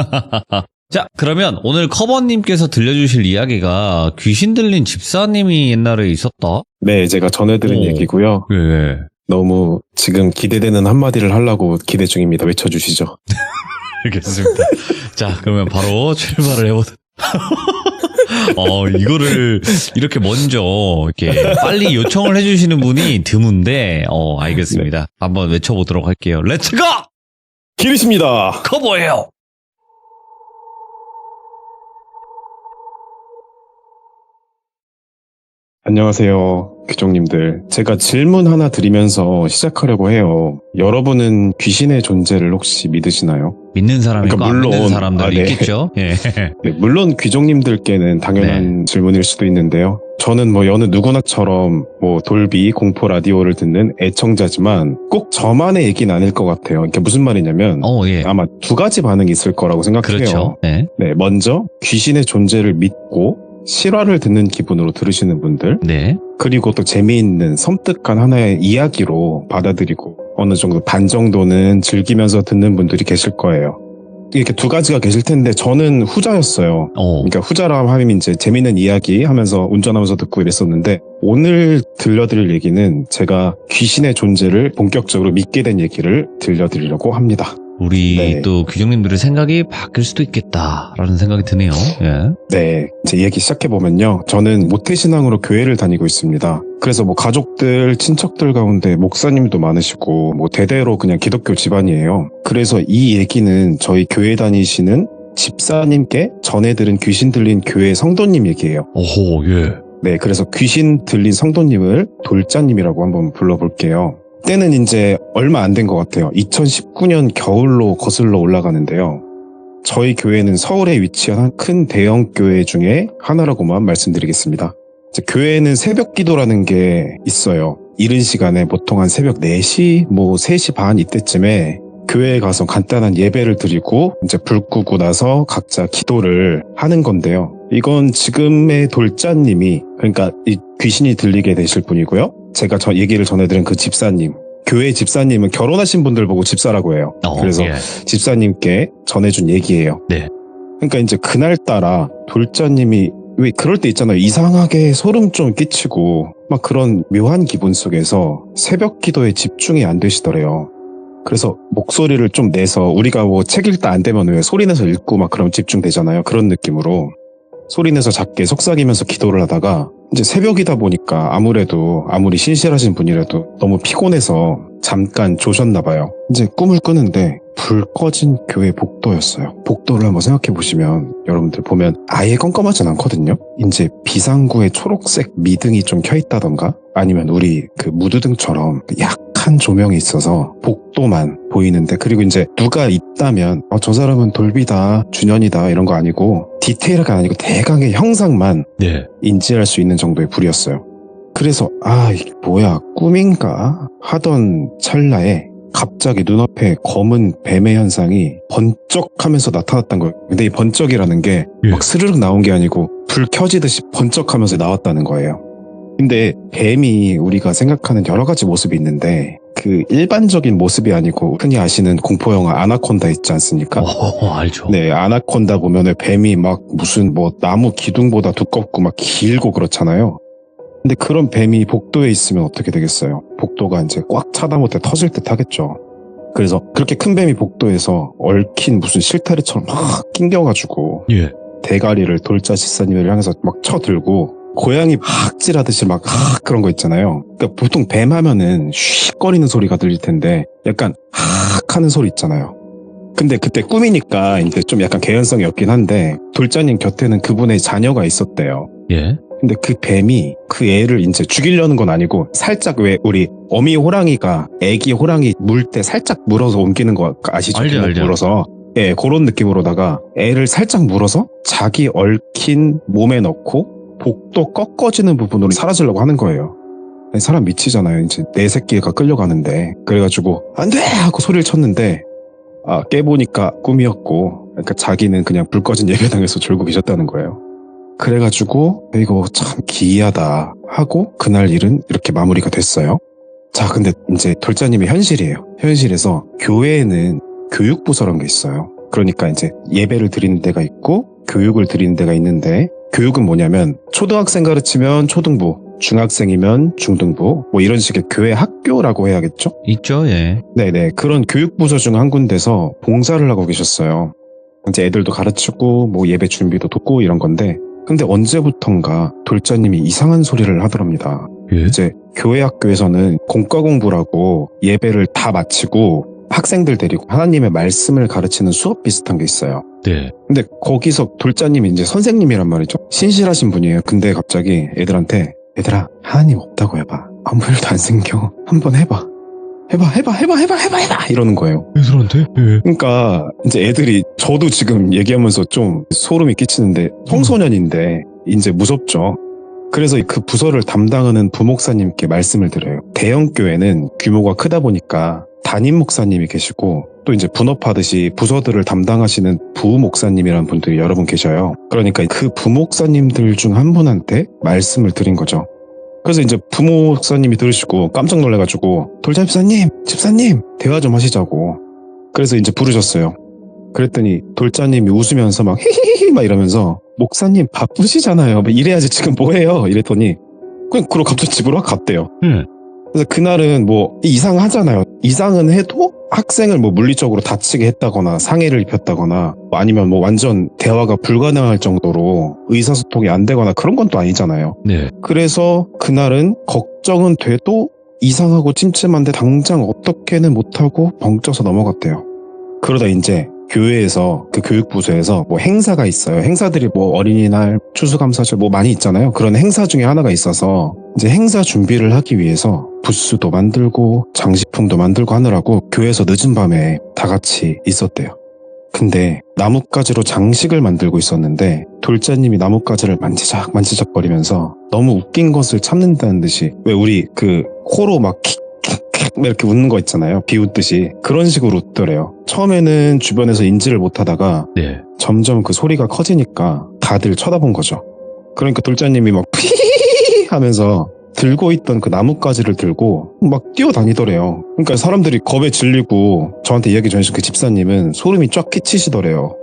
S1: 자, 그러면 오늘 커버님께서 들려주실 이야기가 귀신 들린 집사님이 옛날에 있었다?
S3: 네, 제가 전해드린
S1: 오.
S3: 얘기고요.
S1: 예.
S3: 너무 지금 기대되는 한마디를 하려고 기대 중입니다. 외쳐주시죠.
S1: 알겠습니다. 자, 그러면 바로 출발을 해보도록. 이거를 이렇게 먼저 이렇게 빨리 요청을 해주시는 분이 드문데, 알겠습니다. 한번 외쳐보도록 할게요. 렛츠고!
S3: 기리십니다.
S1: 커버예요!
S3: 안녕하세요. 귀족님들. 제가 질문 하나 드리면서 시작하려고 해요. 여러분은 귀신의 존재를 혹시 믿으시나요?
S1: 믿는 사람이 있고
S3: 그러니까
S1: 안 믿는
S3: 물론,
S1: 사람들이
S3: 네.
S1: 있겠죠? 예.
S3: 네, 물론 귀족님들께는 당연한 질문일 수도 있는데요. 저는 여느 누구나처럼 돌비 공포 라디오를 듣는 애청자지만 꼭 저만의 얘기는 아닐 것 같아요. 이게 무슨 말이냐면
S1: 예.
S3: 아마 두 가지 반응이 있을 거라고 생각해요.
S1: 그렇죠. 네.
S3: 네, 먼저 귀신의 존재를 믿고 실화를 듣는 기분으로 들으시는 분들,
S1: 네.
S3: 그리고 또 재미있는 섬뜩한 하나의 이야기로 받아들이고 어느 정도 반 정도는 즐기면서 듣는 분들이 계실 거예요. 이렇게 두 가지가 계실 텐데 저는 후자였어요. 그러니까 후자라 하면 이제 재미있는 이야기 하면서 운전하면서 듣고 이랬었는데 오늘 들려드릴 얘기는 제가 귀신의 존재를 본격적으로 믿게 된 얘기를 들려드리려고 합니다.
S1: 우리
S3: 네.
S1: 또 귀족님들의 생각이 바뀔 수도 있겠다라는 생각이 드네요. 예.
S3: 네, 제 이야기 시작해보면요. 저는 모태신앙으로 교회를 다니고 있습니다. 그래서 가족들, 친척들 가운데 목사님도 많으시고 대대로 그냥 기독교 집안이에요. 그래서 이 얘기는 저희 교회 다니시는 집사님께 전해들은 귀신 들린 교회 성도님 얘기예요.
S1: 오호, 예.
S3: 네, 그래서 귀신 들린 성도님을 돌자님이라고 한번 불러볼게요. 때는 이제 얼마 안 된 것 같아요. 2019년 겨울로 거슬러 올라가는데요. 저희 교회는 서울에 위치한 큰 대형 교회 중에 하나라고만 말씀드리겠습니다. 이제 교회에는 새벽 기도라는 게 있어요. 이른 시간에 보통 한 새벽 4시, 3시 반 이때쯤에 교회에 가서 간단한 예배를 드리고 이제 불 끄고 나서 각자 기도를 하는 건데요. 이건 지금의 돌자님이, 그러니까 이 귀신이 들리게 되실 분이고요. 제가 저 얘기를 전해드린 그 집사님, 교회 집사님은 결혼하신 분들 보고 집사라고 해요. 그래서
S1: 예.
S3: 집사님께 전해준 얘기예요.
S1: 네.
S3: 그러니까 이제 그날따라 돌자님이 왜 그럴 때 있잖아요. 이상하게 소름 좀 끼치고 막 그런 묘한 기분 속에서 새벽 기도에 집중이 안 되시더래요. 그래서 목소리를 좀 내서 우리가 책 읽다 안 되면 왜 소리 내서 읽고 막 그럼 집중되잖아요. 그런 느낌으로 소리 내서 작게 속삭이면서 기도를 하다가 이제 새벽이다 보니까 아무리 신실하신 분이라도 너무 피곤해서 잠깐 조셨나 봐요. 이제 꿈을 꾸는데 불 꺼진 교회 복도였어요. 복도를 한번 생각해 보시면 여러분들 보면 아예 껌껌하진 않거든요. 이제 비상구에 초록색 미등이 좀 켜있다던가 아니면 우리 그 무드등처럼 약한 조명이 있어서 복도만 보이는데, 그리고 이제 누가 있다면 저 사람은 돌비다, 준현이다 이런 거 아니고 디테일하게 아니고 대강의 형상만
S1: 네.
S3: 인지할 수 있는 정도의 불이었어요. 그래서 이게 뭐야 꿈인가 하던 찰나에 갑자기 눈앞에 검은 뱀의 현상이 번쩍하면서 나타났던 거예요. 근데 이 번쩍이라는 게 막 스르륵 나온 게 아니고 불 켜지듯이 번쩍하면서 나왔다는 거예요. 근데 뱀이 우리가 생각하는 여러 가지 모습이 있는데 그 일반적인 모습이 아니고 흔히 아시는 공포영화 아나콘다 있지 않습니까?
S1: 알죠.
S3: 네, 아나콘다 보면은 뱀이 막 무슨 나무 기둥보다 두껍고 막 길고 그렇잖아요. 근데 그런 뱀이 복도에 있으면 어떻게 되겠어요? 복도가 이제 꽉 차다 못해 터질 듯 하겠죠. 그래서 그렇게 큰 뱀이 복도에서 얽힌 무슨 실타래처럼 막 낑겨가지고
S1: 예.
S3: 대가리를 돌자 집사님을 향해서 막 쳐들고 고양이 학질하듯이 막 그런 거 있잖아요. 그러니까 보통 뱀 하면은 쉿거리는 소리가 들릴 텐데 약간 하는 소리 있잖아요. 근데 그때 꿈이니까 이제 좀 약간 개연성이 없긴 한데 돌자님 곁에는 그분의 자녀가 있었대요.
S1: 예.
S3: 근데 그 뱀이 그 애를 이제 죽이려는 건 아니고 살짝 왜 우리 어미 호랑이가 애기 호랑이 물 때 살짝 물어서 옮기는 거 아시죠?
S1: 알죠.
S3: 물어서. 예, 그런 느낌으로다가 애를 살짝 물어서 자기 얽힌 몸에 넣고 복도 꺾어지는 부분으로 사라지려고 하는 거예요. 사람 미치잖아요. 이제 내 새끼가 끌려가는데. 그래가지고 안 돼! 하고 소리를 쳤는데 깨보니까 꿈이었고, 그러니까 자기는 그냥 불 꺼진 예배당에서 졸고 계셨다는 거예요. 그래가지고 이거 참 기이하다 하고 그날 일은 이렇게 마무리가 됐어요. 자, 근데 이제 돌자님의 현실이에요. 현실에서 교회에는 교육부서라는 게 있어요. 그러니까 이제 예배를 드리는 데가 있고 교육을 드리는 데가 있는데, 교육은 뭐냐면 초등학생 가르치면 초등부, 중학생이면 중등부, 뭐 이런 식의 교회 학교라고 해야겠죠?
S1: 있죠, 예.
S3: 네네. 그런 교육부서 중 한 군데서 봉사를 하고 계셨어요. 이제 애들도 가르치고 뭐 예배 준비도 돕고 이런 건데, 근데 언제부턴가 돌자님이 이상한 소리를 하더랍니다.
S1: 예?
S3: 이제 교회 학교에서는 공과 공부라고 예배를 다 마치고 학생들 데리고 하나님의 말씀을 가르치는 수업 비슷한 게 있어요.
S1: 네.
S3: 근데 거기서 돌자님이 이제 선생님이란 말이죠. 신실하신 분이에요. 근데 갑자기 애들한테, 얘들아, 하나님 없다고 해봐. 아무 일도 안 생겨. 한번 해봐. 해봐. 이러는 거예요.
S1: 애들한테? 예.
S3: 그러니까 이제 애들이, 저도 지금 얘기하면서 좀 소름이 끼치는데, 청소년인데 이제 무섭죠. 그래서 그 부서를 담당하는 부목사님께 말씀을 드려요. 대형 교회는 규모가 크다 보니까 담임 목사님이 계시고, 또 이제 분업하듯이 부서들을 담당하시는 부목사님이라는 분들이 여러 분 계셔요. 그러니까 그 부목사님들 중 한 분한테 말씀을 드린 거죠. 그래서 이제 부목사님이 들으시고 깜짝 놀라가지고, 집사님 대화 좀 하시자고. 그래서 이제 부르셨어요. 그랬더니 돌자님이 웃으면서 막 히히히 막 이러면서, 목사님 바쁘시잖아요. 뭐 이래야지 지금 뭐해요? 이랬더니 그냥 그러고 갑자기 집으로 갔대요. 그래서 그날은 뭐 이상하잖아요. 이상은 해도 학생을 뭐 물리적으로 다치게 했다거나 상해를 입혔다거나 뭐 아니면 뭐 완전 대화가 불가능할 정도로 의사소통이 안 되거나 그런 건 또 아니잖아요.
S1: 네.
S3: 그래서 그날은 걱정은 돼도 이상하고 찜찜한데 당장 어떻게는 못하고 벙쪄서 넘어갔대요. 그러다 이제 교회에서, 그 교육부서에서 뭐 행사가 있어요. 행사들이 뭐 어린이날, 추수감사절 뭐 많이 있잖아요. 그런 행사 중에 하나가 있어서 이제 행사 준비를 하기 위해서 부스도 만들고 장식품도 만들고 하느라고 교회에서 늦은 밤에 다 같이 있었대요. 근데 나뭇가지로 장식을 만들고 있었는데 돌자님이 나뭇가지를 만지작거리면서 너무 웃긴 것을 참는다는 듯이, 왜 우리 그 코로 막 이렇게 웃는 거 있잖아요. 비웃듯이. 그런 식으로 웃더래요. 처음에는 주변에서 인지를 못하다가
S1: 네.
S3: 점점 그 소리가 커지니까 다들 쳐다본 거죠. 그러니까 돌자님이 막 피히히히 하면서 들고 있던 그 나뭇가지를 들고 막 뛰어다니더래요. 그러니까 사람들이 겁에 질리고 저한테 이야기 전해준 그 집사님은 소름이 쫙 끼치시더래요.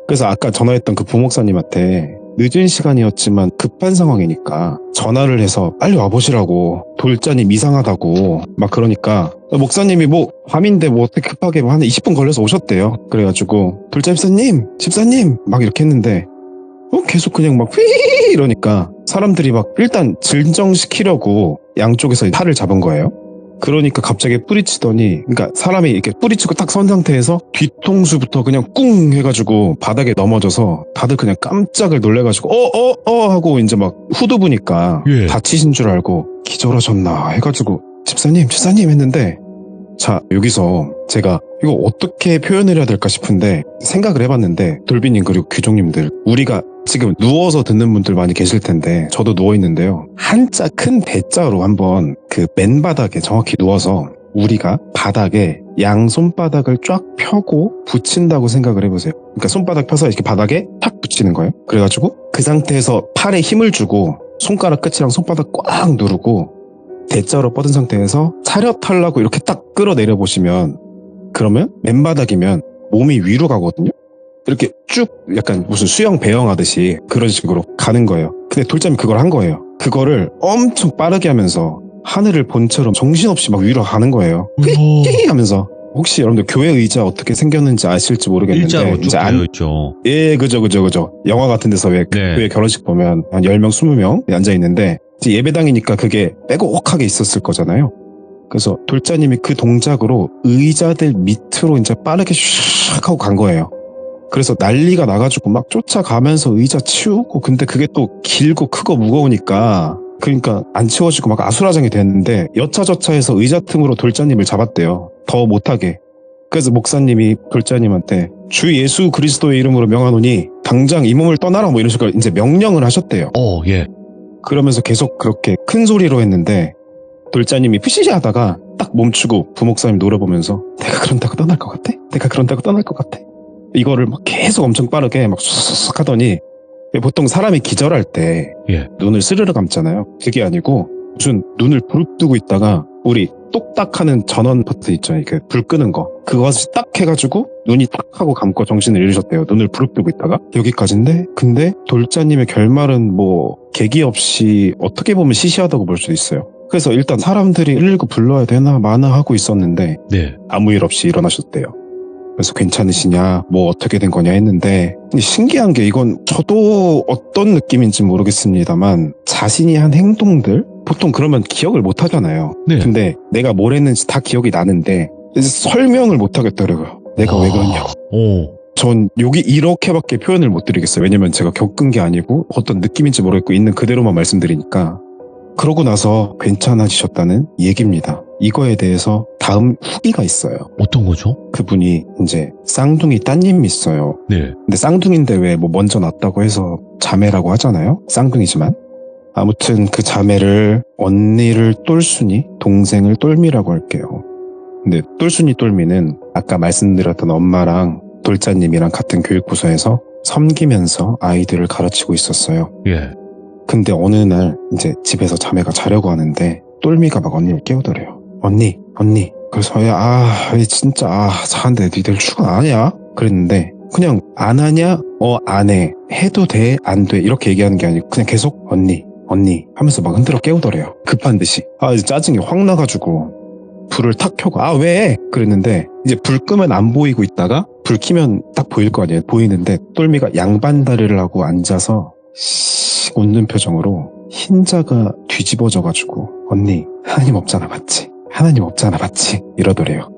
S3: 그래서 아까 전화했던 그 부목사님한테 늦은 시간이었지만 급한 상황이니까 전화를 해서 빨리 와보시라고, 돌자님 이상하다고 막 그러니까, 목사님이 뭐 밤인데 뭐 어떻게 급하게 한 20분 걸려서 오셨대요. 그래가지고 돌자 집사님 막 이렇게 했는데 계속 그냥 막 휘 이러니까 사람들이 막 일단 진정시키려고 양쪽에서 팔을 잡은 거예요. 그러니까 갑자기 뿌리치더니, 그러니까 사람이 이렇게 뿌리치고 딱 선 상태에서 뒤통수부터 그냥 꿍 해가지고 바닥에 넘어져서 다들 그냥 깜짝을 놀래가지고 하고 이제 막 후두부니까
S1: 예.
S3: 다치신 줄 알고 기절하셨나 해가지고 집사님 했는데, 자, 여기서 제가 이거 어떻게 표현을 해야 될까 싶은데 생각을 해봤는데, 돌비님 그리고 귀종님들, 우리가 지금 누워서 듣는 분들 많이 계실 텐데 저도 누워있는데요, 한자 큰 대자로 한번 그 맨바닥에 정확히 누워서 우리가 바닥에 양손바닥을 쫙 펴고 붙인다고 생각을 해보세요. 그러니까 손바닥 펴서 이렇게 바닥에 탁 붙이는 거예요. 그래가지고 그 상태에서 팔에 힘을 주고 손가락 끝이랑 손바닥 꽉 누르고 대자로 뻗은 상태에서 차렷하려고 이렇게 딱 끌어내려 보시면, 그러면 맨바닥이면 몸이 위로 가거든요. 이렇게 쭉 약간 무슨 수영 배영하듯이 그런 식으로 가는 거예요. 근데 돌자님이 그걸 한 거예요. 그거를 엄청 빠르게 하면서 하늘을 본 채로 정신없이 막 위로 가는 거예요. 휘 하면서. 혹시 여러분들 교회 의자 어떻게 생겼는지 아실지 모르겠는데,
S1: 일자로 쭉
S3: 이제
S1: 되어 있죠.
S3: 예, 그죠. 영화 같은 데서 왜
S1: 네.
S3: 교회 결혼식 보면 한 10명, 20명 앉아 있는데 이제 예배당이니까 그게 빼곡하게 있었을 거잖아요. 그래서 돌자님이 그 동작으로 의자들 밑으로 이제 빠르게 슉 하고 간 거예요. 그래서 난리가 나가지고 막 쫓아가면서 의자 치우고, 근데 그게 또 길고 크고 무거우니까 그러니까 안 치워지고 막 아수라장이 됐는데, 여차저차해서 의자 틈으로 돌자님을 잡았대요. 더 못하게. 그래서 목사님이 돌자님한테 주 예수 그리스도의 이름으로 명하노니 당장 이 몸을 떠나라 뭐 이런 식으로 이제 명령을 하셨대요.
S1: 예.
S3: 그러면서 계속 그렇게 큰 소리로 했는데 돌자님이 푸시시 하다가 딱 멈추고 부목사님 노려보면서, 내가 그런다고 떠날 것 같아? 이거를 막 계속 엄청 빠르게 막 쑥쑥 하더니 보통 사람이 기절할 때
S1: 예.
S3: 눈을 스르르 감잖아요. 그게 아니고 무슨 눈을 부릅뜨고 있다가 우리 똑딱하는 전원 버튼 있죠. 이렇게 불 끄는 거. 그것을 딱 해가지고 눈이 딱 하고 감고 정신을 잃으셨대요. 눈을 부릅뜨고 있다가. 여기까지인데 근데 돌자님의 결말은 뭐 계기 없이 어떻게 보면 시시하다고 볼 수도 있어요. 그래서 일단 사람들이 119 불러야 되나 마나 하고 있었는데
S1: 네.
S3: 아무 일 없이 일어나셨대요. 그래서 괜찮으시냐 뭐 어떻게 된 거냐 했는데 근데 신기한 게 이건 저도 어떤 느낌인지 모르겠습니다만 자신이 한 행동들 보통 그러면 기억을 못 하잖아요.
S1: 네.
S3: 근데 내가 뭘 했는지 다 기억이 나는데 이제 설명을 못 하겠더라고요. 내가 왜 그러냐고.
S1: 오.
S3: 전 여기 이렇게밖에 표현을 못 드리겠어요. 왜냐면 제가 겪은 게 아니고 어떤 느낌인지 모르겠고 있는 그대로만 말씀드리니까. 그러고 나서 괜찮아지셨다는 얘기입니다. 이거에 대해서 다음 후기가 있어요.
S1: 어떤 거죠?
S3: 그분이 이제 쌍둥이 따님이 있어요.
S1: 네.
S3: 근데 쌍둥이인데 왜 뭐 먼저 낳았다고 해서 자매라고 하잖아요. 쌍둥이지만. 아무튼 그 자매를 언니를 똘순이, 동생을 똘미라고 할게요. 근데 똘순이 똘미는 아까 말씀드렸던 엄마랑 돌자님이랑 같은 교육부서에서 섬기면서 아이들을 가르치고 있었어요.
S1: 예.
S3: 근데 어느 날 이제 집에서 자매가 자려고 하는데 똘미가 막 언니를 깨우더래요. 언니. 그래서 진짜 자는데 니들 출근 안 하냐? 그랬는데 그냥 안 하냐? 안 해. 해도 돼? 안 돼? 이렇게 얘기하는 게 아니고 그냥 계속 언니 하면서 막 흔들어 깨우더래요. 급한 듯이. 이제 짜증이 확 나가지고 불을 탁 켜고 왜? 그랬는데 이제 불 끄면 안 보이고 있다가 불 켜면 딱 보일 거 아니에요. 보이는데 똘미가 양반 다리를 하고 앉아서 웃는 표정으로 흰자가 뒤집어져가지고 언니 하나님 없잖아 맞지? 이러더래요.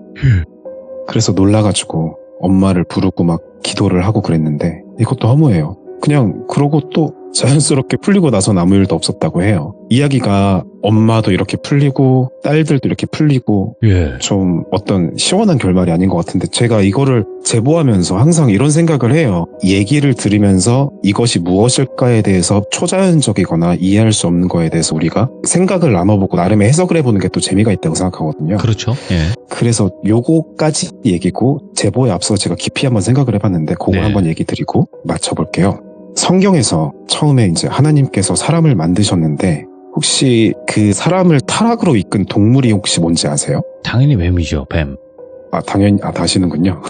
S3: 그래서 놀라가지고 엄마를 부르고 막 기도를 하고 그랬는데 이것도 허무해요. 그냥 그러고 또 자연스럽게 풀리고 나선 아무 일도 없었다고 해요. 이야기가 엄마도 이렇게 풀리고 딸들도 이렇게 풀리고
S1: 예.
S3: 좀 어떤 시원한 결말이 아닌 것 같은데 제가 이거를 제보하면서 항상 이런 생각을 해요. 얘기를 들으면서 이것이 무엇일까에 대해서 초자연적이거나 이해할 수 없는 거에 대해서 우리가 생각을 나눠보고 나름의 해석을 해보는 게 또 재미가 있다고 생각하거든요.
S1: 그렇죠. 예.
S3: 그래서 요거까지 얘기고 제보에 앞서 제가 깊이 한번 생각을 해봤는데 그걸
S1: 네.
S3: 한번 얘기 드리고 맞춰볼게요. 성경에서 처음에 이제 하나님께서 사람을 만드셨는데 혹시 그 사람을 타락으로 이끈 동물이 혹시 뭔지 아세요?
S1: 당연히 뱀이죠. 뱀.
S3: 당연히 다 아시는군요.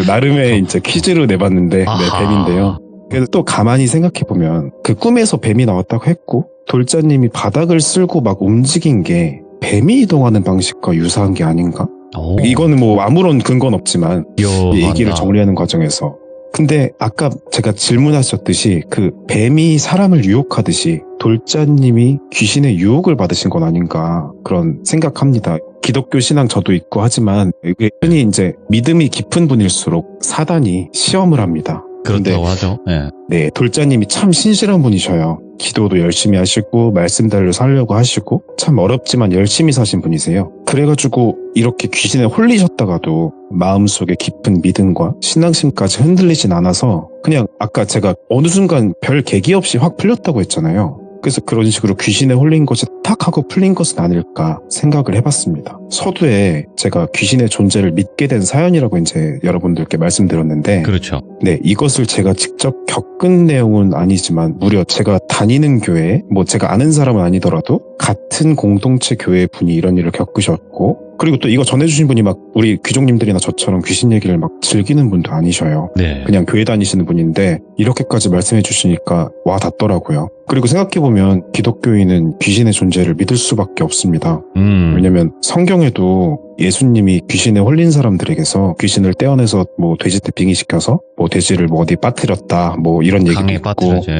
S3: 나름의 이제 퀴즈로 내봤는데
S1: 아하.
S3: 뱀인데요. 그래서 또 가만히 생각해보면 그 꿈에서 뱀이 나왔다고 했고 돌자님이 바닥을 쓸고 막 움직인 게 뱀이 이동하는 방식과 유사한 게 아닌가?
S1: 오.
S3: 이거는 뭐 아무런 근거는 없지만 이 얘기를
S1: 묘하다.
S3: 정리하는 과정에서 근데 아까 제가 질문하셨듯이 그 뱀이 사람을 유혹하듯이 돌자님이 귀신의 유혹을 받으신 건 아닌가 그런 생각합니다. 기독교 신앙 저도 있고 하지만 이게 흔히 이제 믿음이 깊은 분일수록 사단이 시험을 합니다.
S1: 그렇다고 하죠. 예.
S3: 네, 돌자님이 참 신실한 분이셔요. 기도도 열심히 하시고 말씀대로 살려고 하시고 참 어렵지만 열심히 사신 분이세요. 그래가지고 이렇게 귀신에 홀리셨다가도 마음속에 깊은 믿음과 신앙심까지 흔들리진 않아서 그냥 아까 제가 어느 순간 별 계기 없이 확 풀렸다고 했잖아요. 그래서 그런 식으로 귀신에 홀린 것이 탁 하고 풀린 것은 아닐까 생각을 해봤습니다. 서두에 제가 귀신의 존재를 믿게 된 사연이라고 이제 여러분들께 말씀드렸는데
S1: 그렇죠.
S3: 네, 이것을 제가 직접 겪은 내용은 아니지만 무려 제가 다니는 교회, 뭐 제가 아는 사람은 아니더라도 같은 공동체 교회 분이 이런 일을 겪으셨고 그리고 또 이거 전해주신 분이 막 우리 귀족님들이나 저처럼 귀신 얘기를 막 즐기는 분도 아니셔요.
S1: 네.
S3: 그냥 교회 다니시는 분인데 이렇게까지 말씀해 주시니까 와 닿더라고요. 그리고 생각해보면 기독교인은 귀신의 존재를 믿을 수밖에 없습니다. 왜냐면 성경에도 예수님이 귀신에 홀린 사람들에게서 귀신을 떼어내서 뭐 돼지 때 빙의시켜서 뭐 돼지를 뭐 어디 빠뜨렸다 뭐 이런 얘기도
S1: 강에
S3: 있고
S1: 빠뜨려져.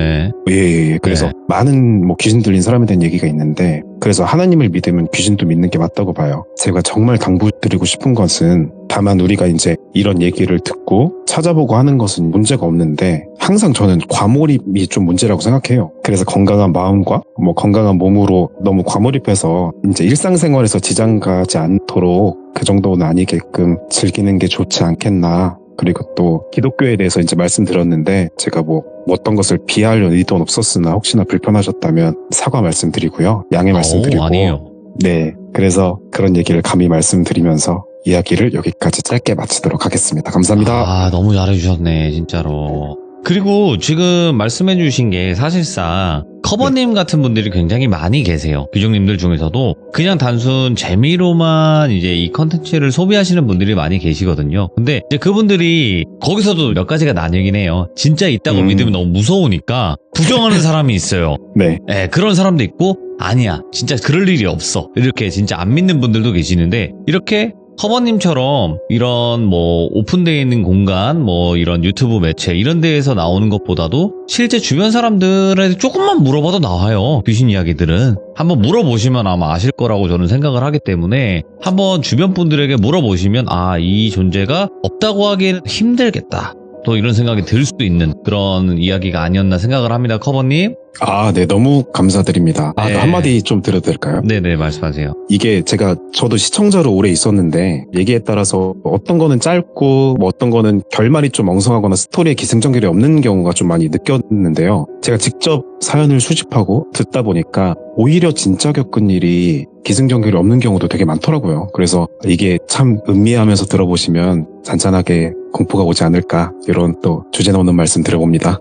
S3: 예. 그래서
S1: 네.
S3: 많은 뭐 귀신 들린 사람에 대한 얘기가 있는데 그래서 하나님을 믿으면 귀신도 믿는 게 맞다고 봐요. 제가 정말 당부드리고 싶은 것은 다만 우리가 이제 이런 얘기를 듣고 찾아보고 하는 것은 문제가 없는데 항상 저는 과몰입이 좀 문제라고 생각해요. 그래서 건강한 마음과 뭐 건강한 몸으로 너무 과몰입해서 이제 일상생활에서 지장 가지 않도록 그 정도는 아니게끔 즐기는 게 좋지 않겠나. 그리고 또 기독교에 대해서 이제 말씀드렸는데 제가 뭐 어떤 것을 비하하려는 의도는 없었으나 혹시나 불편하셨다면 사과 말씀드리고요. 양해 말씀드리고.
S1: 아니에요.
S3: 네. 그래서 그런 얘기를 감히 말씀드리면서 이야기를 여기까지 짧게 마치도록 하겠습니다. 감사합니다.
S1: 너무 잘해주셨네, 진짜로. 그리고 지금 말씀해주신 게 사실상 커버님 같은 분들이 굉장히 많이 계세요. 귀족님들 중에서도 그냥 단순 재미로만 이제 이 컨텐츠를 소비하시는 분들이 많이 계시거든요. 근데 이제 그분들이 거기서도 몇 가지가 나뉘긴 해요. 진짜 있다고 믿으면 너무 무서우니까 부정하는 사람이 있어요.
S3: 네.
S1: 예, 그런 사람도 있고 아니야 진짜 그럴 일이 없어 이렇게 진짜 안 믿는 분들도 계시는데 이렇게 커버님처럼 이런 뭐 오픈되어 있는 공간 뭐 이런 유튜브 매체 이런 데에서 나오는 것보다도 실제 주변 사람들한테 조금만 물어봐도 나와요. 귀신 이야기들은 한번 물어보시면 아마 아실 거라고 저는 생각을 하기 때문에 한번 주변 분들에게 물어보시면 아, 이 존재가 없다고 하기에는 힘들겠다 또 이런 생각이 들 수도 있는 그런 이야기가 아니었나 생각을 합니다. 커버님.
S3: 아, 네, 너무 감사드립니다. 아,
S1: 네.
S3: 한마디 좀 드려도 될까요?
S1: 네네 말씀하세요.
S3: 이게 저도 시청자로 오래 있었는데, 얘기에 따라서 어떤 거는 짧고, 뭐 어떤 거는 결말이 좀 엉성하거나 스토리에 기승전결이 없는 경우가 좀 많이 느꼈는데요. 제가 직접 사연을 수집하고 듣다 보니까, 오히려 진짜 겪은 일이 기승전결이 없는 경우도 되게 많더라고요. 그래서 이게 참 음미하면서 들어보시면 잔잔하게 공포가 오지 않을까, 이런 또 주제 넘는 말씀 드려봅니다.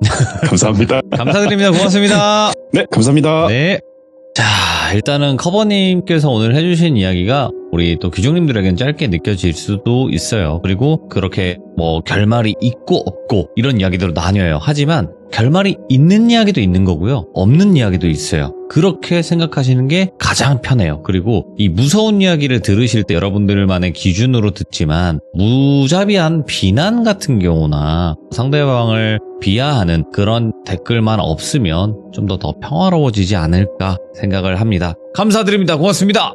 S3: 감사합니다.
S1: 감사드립니다. 고맙습니다.
S3: 네, 감사합니다.
S1: 네. 자, 일단은 커버님께서 오늘 해주신 이야기가 우리 또 귀족님들에겐 짧게 느껴질 수도 있어요. 그리고 그렇게 뭐 결말이 있고 없고 이런 이야기들로 나뉘어요. 하지만 결말이 있는 이야기도 있는 거고요. 없는 이야기도 있어요. 그렇게 생각하시는 게 가장 편해요. 그리고 이 무서운 이야기를 들으실 때 여러분들만의 기준으로 듣지만 무자비한 비난 같은 경우나 상대방을 비하하는 그런 댓글만 없으면 좀 더 평화로워지지 않을까 생각을 합니다. 감사드립니다. 고맙습니다.